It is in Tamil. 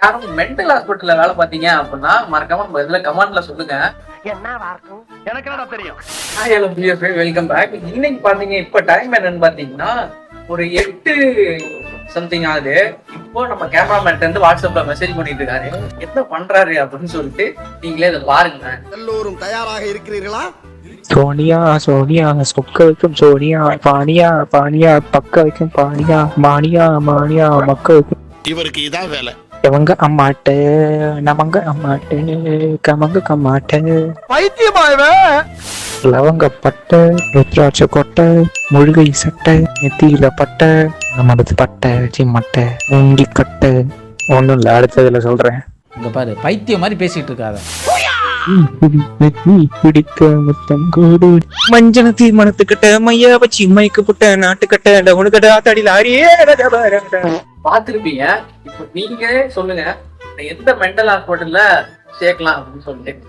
யாரும் மென்டல் ஹாஸ்பிட்டல்ல வேலை பார்த்தீங்க அப்படின்னா மறக்காம இதுல கமெண்ட்ல சொல்லுங்க. எனக்கு என்னடா தெரியும். Hello BF, welcome back. இன்னைக்கு பாத்தீங்க, இப்ப டைம் என்னன்னு பாத்தீங்கன்னா ஒரு 8 சம்திங் ஆகுது. இப்போ நம்ம கேமராமேன் இருந்து வாட்ஸ்அப்ல மெசேஜ் பண்ணிட்டு இருக்காரு, என்ன பண்றாரு அப்படின்னு சொல்லிட்டு நீங்களே இதை பாருங்க. எல்லோரும் தயாராக இருக்கிறீர்களா? சோனியா சோனியா சொக்க வைக்கும் சோனியா, பானியா பானியா பக்க வைக்கும் பானியா, மானியா மானியா மக்க வைக்கும். இவருக்கு இதான் வேலை. எவங்க அம்மாட்டு நமங்க அம்மாட்டு கமங்க கம்மாட்டு பைத்தியமாயவே. லவங்கப்பட்டை ருத்ராட்ச கொட்டை முழுகை சட்டை நெத்தியில பட்டை மனது பட்டை சிம்மட்டை முங்கி கட்டை. ஒன்றும் இல்லை, அடுத்ததுல சொல்றேன். இங்க பாரு, பைத்தியம் மாதிரி பேசிட்டு இருக்காத. பிடிக்க முத்தம் கூடு மஞ்சன தீர்மானத்துக்கிட்ட மைய வச்சு மைக்கு புட்ட நாட்டுக்கட்ட டவுனு கட்ட ஆத்தாடி லாரியே. பாத்துருப்பீங்க. இப்போ நீங்க சொல்லுங்க, எந்த மென்டல் ஹாஸ்பிட்டல்ல சேர்க்கலாம் அப்படின்னு சொல்லிட்டு.